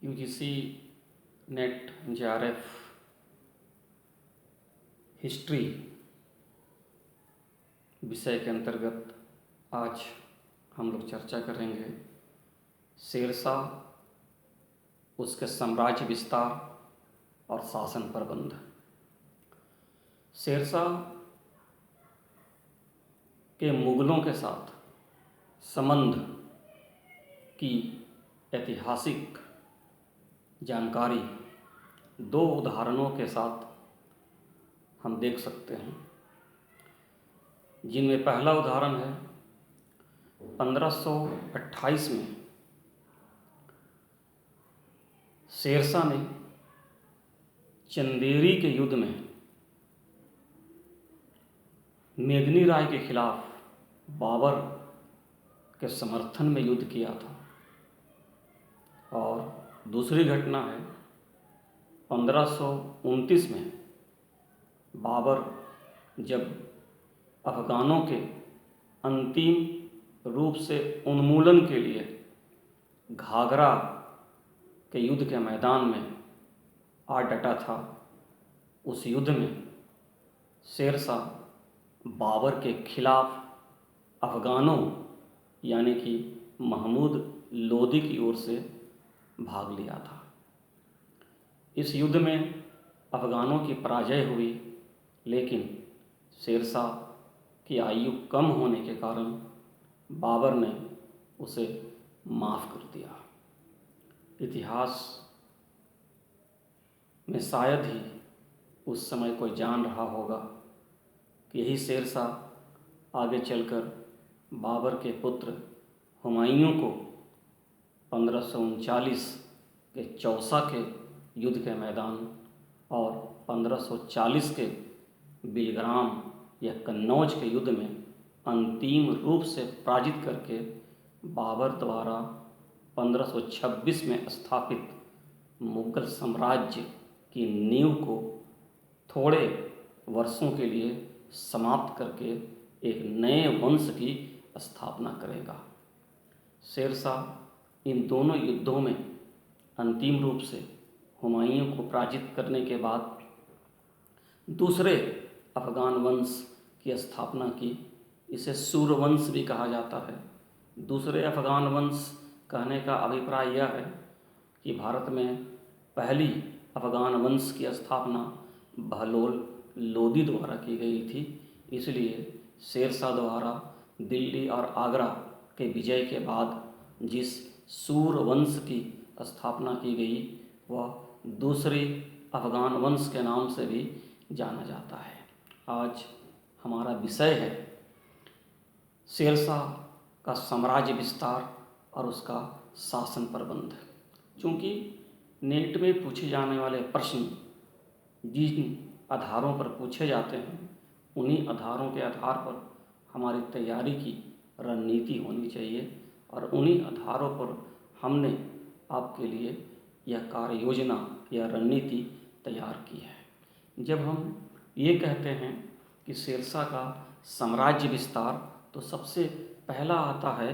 UGC net JRF history विषय के अंतर्गत आज हम लोग चर्चा करेंगे शेरशाह, उसके साम्राज्य विस्तार और शासन प्रबंध। शेरशाह के मुगलों के साथ संबंध की ऐतिहासिक जानकारी दो उदाहरणों के साथ हम देख सकते हैं, जिनमें पहला उदाहरण है 1528 में शेरशाह ने चंदेरी के युद्ध में मेदिनी राय के खिलाफ बाबर के समर्थन में युद्ध किया था। और दूसरी घटना है 1529 में बाबर जब अफ़गानों के अंतिम रूप से उन्मूलन के लिए घाघरा के युद्ध के मैदान में आ डटा था। उस युद्ध में शेरशाह बाबर के खिलाफ अफ़गानों यानी कि महमूद लोदी की ओर से भाग लिया था। इस युद्ध में अफ़गानों की पराजय हुई, लेकिन शेरशाह की आयु कम होने के कारण बाबर ने उसे माफ़ कर दिया। इतिहास में शायद ही उस समय कोई जान रहा होगा कि यही शेरशाह आगे चलकर बाबर के पुत्र हुमायूं को 1539 के चौसा के युद्ध के मैदान और 1540 के बिलग्राम या कन्नौज के युद्ध में अंतिम रूप से पराजित करके बाबर द्वारा 1526 में स्थापित मुगल साम्राज्य की नींव को थोड़े वर्षों के लिए समाप्त करके एक नए वंश की स्थापना करेगा। शेरशाह इन दोनों युद्धों में अंतिम रूप से हुमायूं को पराजित करने के बाद दूसरे अफ़गान वंश की स्थापना की। इसे सूर्यवंश भी कहा जाता है। दूसरे अफ़गान वंश कहने का अभिप्राय यह है कि भारत में पहली अफ़गान वंश की स्थापना बहलोल लोदी द्वारा की गई थी। इसलिए शेरशाह द्वारा दिल्ली और आगरा के विजय के बाद जिस सूर्यवंश की स्थापना की गई वह दूसरी अफ़गान वंश के नाम से भी जाना जाता है। आज हमारा विषय है शेरशाह का साम्राज्य विस्तार और उसका शासन प्रबंध। चूँकि नेट में पूछे जाने वाले प्रश्न जिन आधारों पर पूछे जाते हैं, उन्हीं आधारों के आधार पर हमारी तैयारी की रणनीति होनी चाहिए और उन्हीं आधारों पर हमने आपके लिए यह कार्य योजना या रणनीति तैयार की है। जब हम ये कहते हैं कि शेरशाह का साम्राज्य विस्तार, तो सबसे पहला आता है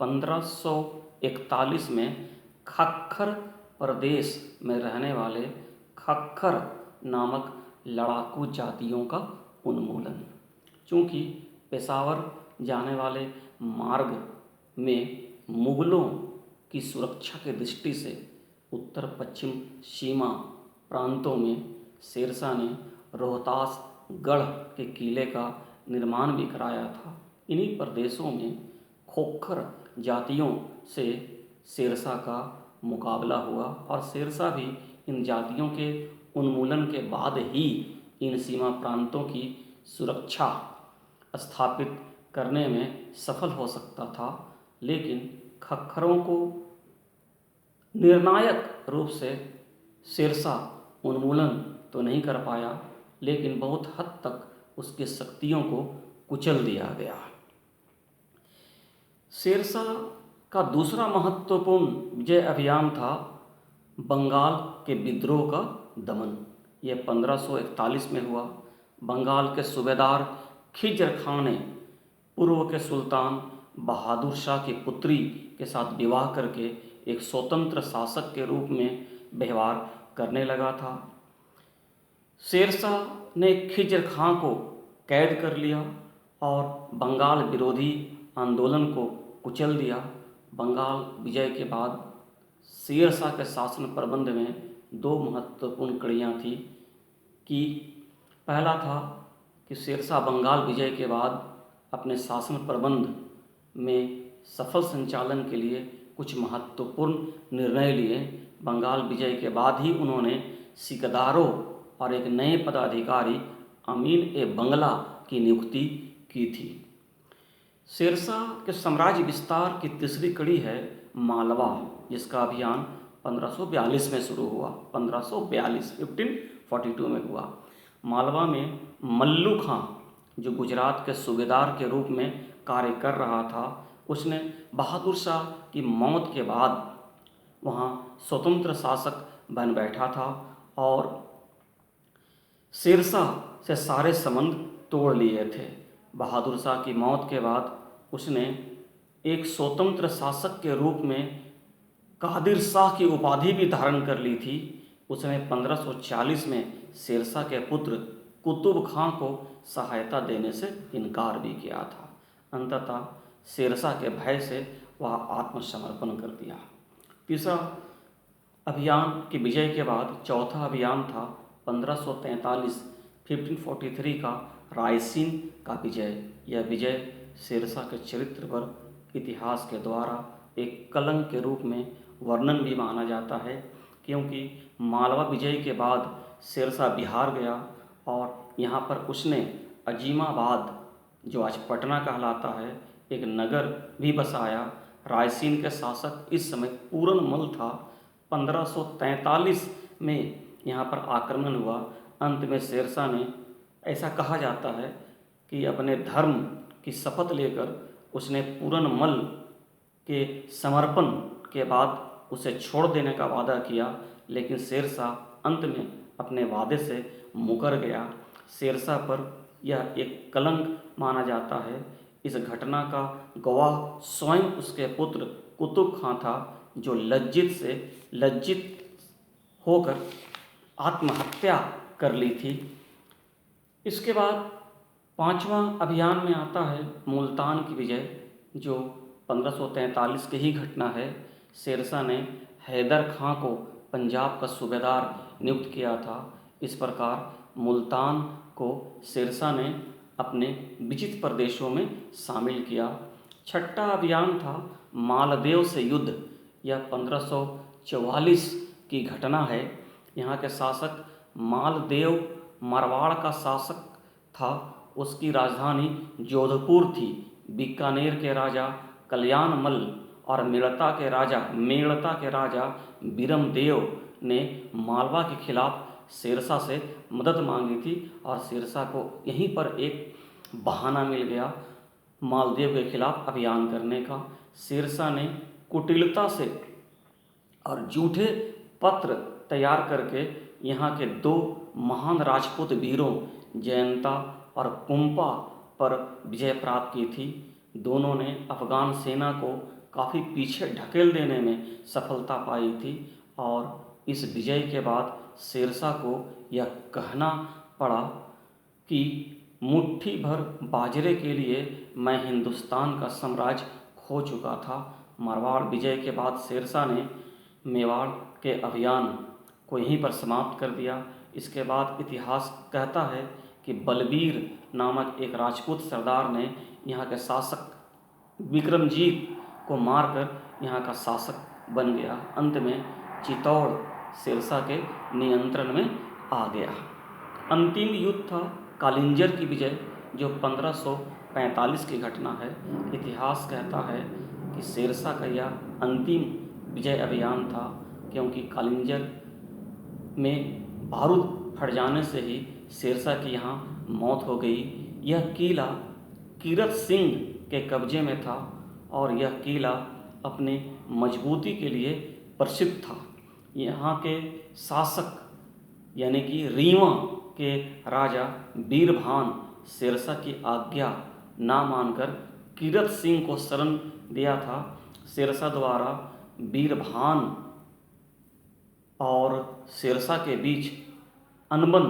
1541 में खक्खर प्रदेश में रहने वाले खक्खर नामक लड़ाकू जातियों का उन्मूलन। चूँकि पेशावर जाने वाले मार्ग में मुगलों की सुरक्षा की दृष्टि से उत्तर पश्चिम सीमा प्रांतों में शेरशाह ने रोहतास गढ़ के किले का निर्माण भी कराया था। इन्हीं प्रदेशों में खोखर जातियों से शेरशाह का मुकाबला हुआ और शेरशाह भी इन जातियों के उन्मूलन के बाद ही इन सीमा प्रांतों की सुरक्षा स्थापित करने में सफल हो सकता था। लेकिन खक्खरों को निर्णायक रूप से शेरशाह उन्मूलन तो नहीं कर पाया, लेकिन बहुत हद तक उसकी शक्तियों को कुचल दिया गया। शेरशाह का दूसरा महत्वपूर्ण विजय अभियान था बंगाल के विद्रोह का दमन। यह 1541 में हुआ। बंगाल के सूबेदार खिज्र खां ने पूर्व के सुल्तान बहादुर शाह की पुत्री के साथ विवाह करके एक स्वतंत्र शासक के रूप में व्यवहार करने लगा था। शेरशाह ने खिज्र खां को कैद कर लिया और बंगाल विरोधी आंदोलन को कुचल दिया। बंगाल विजय के बाद शेरशाह के शासन प्रबंध में दो महत्वपूर्ण कड़ियाँ थी कि पहला था कि शेरशाह बंगाल विजय के बाद अपने शासन प्रबंध में सफल संचालन के लिए कुछ महत्वपूर्ण निर्णय लिए। बंगाल विजय के बाद ही उन्होंने सिकदारों और एक नए पदाधिकारी अमीन-ए-बंगला की नियुक्ति की थी। शेरशाह के साम्राज्य विस्तार की तीसरी कड़ी है मालवा, जिसका अभियान 1542 में शुरू हुआ। 1542 में हुआ। मालवा में मल्लू खां, जो गुजरात के सूबेदार के रूप में कार्य कर रहा था, उसने बहादुर शाह की मौत के बाद वहाँ स्वतंत्र शासक बन बैठा था और शेरशाह से सारे संबंध तोड़ लिए थे। बहादुर शाह की मौत के बाद उसने एक स्वतंत्र शासक के रूप में कादिर शाह की उपाधि भी धारण कर ली थी। उसने 1540 में शेरशाह के पुत्र कुतुब खां को सहायता देने से इनकार भी किया था। अंततः शेरशाह के भय से वह आत्मसमर्पण कर दिया। तीसरा अभियान की विजय के बाद चौथा अभियान था 1543 का रायसीन का विजय। यह विजय शेरशाह के चरित्र पर इतिहास के द्वारा एक कलंक के रूप में वर्णन भी माना जाता है, क्योंकि मालवा विजय के बाद शेरशाह बिहार गया और यहाँ पर उसने अजीमाबाद, जो आज पटना कहलाता है, एक नगर भी बसाया। रायसीन के शासक इस समय पूरनमल था। 1543 में यहाँ पर आक्रमण हुआ। अंत में शेरशाह ने, ऐसा कहा जाता है कि अपने धर्म की शपथ लेकर उसने पूरनमल के समर्पण के बाद उसे छोड़ देने का वादा किया, लेकिन शेरशाह अंत में अपने वादे से मुकर गया। शेरशाह पर यह एक कलंक माना जाता है। इस घटना का गवाह स्वयं उसके पुत्र कुतुब खां था, जो लज्जित होकर आत्महत्या कर ली थी। इसके बाद पांचवा अभियान में आता है मुल्तान की विजय, जो 1543 की ही घटना है। शेरशाह ने हैदर खां को पंजाब का सूबेदार नियुक्त किया था। इस प्रकार मुल्तान को शेरशाह ने अपने विजित प्रदेशों में शामिल किया। छठा अभियान था मालदेव से युद्ध। यह 1544 की घटना है। यहाँ के शासक मालदेव मारवाड़ का शासक था। उसकी राजधानी जोधपुर थी। बीकानेर के राजा कल्याणमल और मेड़ता के राजा बीरमदेव ने मालवा के खिलाफ शेरशाह से मदद मांगी थी और शेरशाह को यहीं पर एक बहाना मिल गया मालदेव के खिलाफ अभियान करने का। शेरशाह ने कुटिलता से और झूठे पत्र तैयार करके यहाँ के दो महान राजपूत वीरों जयंता और कुंपा पर विजय प्राप्त की थी। दोनों ने अफगान सेना को काफ़ी पीछे ढकेल देने में सफलता पाई थी और इस विजय के बाद शेरशाह को यह कहना पड़ा कि मुट्ठी भर बाजरे के लिए मैं हिंदुस्तान का साम्राज्य खो चुका था। मारवाड़ विजय के बाद शेरशाह ने मेवाड़ के अभियान को यहीं पर समाप्त कर दिया। इसके बाद इतिहास कहता है कि बलबीर नामक एक राजपूत सरदार ने यहाँ के शासक विक्रमजीत को मारकर यहाँ का शासक बन गया। अंत में चित्तौड़ शेरशाह के नियंत्रण में आ गया। अंतिम युद्ध था कालिंजर की विजय, जो 1545 की घटना है। इतिहास कहता है कि शेरशाह का यह अंतिम विजय अभियान था, क्योंकि कालिंजर में बारूद फट जाने से ही शेरशाह की यहाँ मौत हो गई। यह किला कीरत सिंह के कब्जे में था और यह किला अपने मजबूती के लिए प्रसिद्ध था। यहाँ के शासक यानी कि रीवा के राजा बीरभान शेरशाह की आज्ञा ना मानकर कीरत सिंह को शरण दिया था। शेरशाह द्वारा बीरभान और शेरशाह के बीच अनबन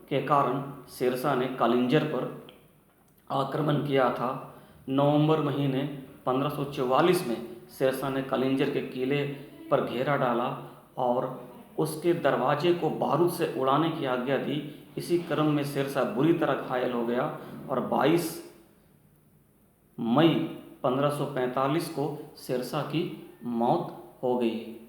के कारण शेरशाह ने कालिंजर पर आक्रमण किया था। नवंबर महीने 1544 में शेरशाह ने कालिंजर के किले पर घेरा डाला और उसके दरवाजे को बारूद से उड़ाने की आज्ञा दी। इसी क्रम में शेरशाह बुरी तरह घायल हो गया और 22 मई 1545 को शेरशाह की मौत हो गई।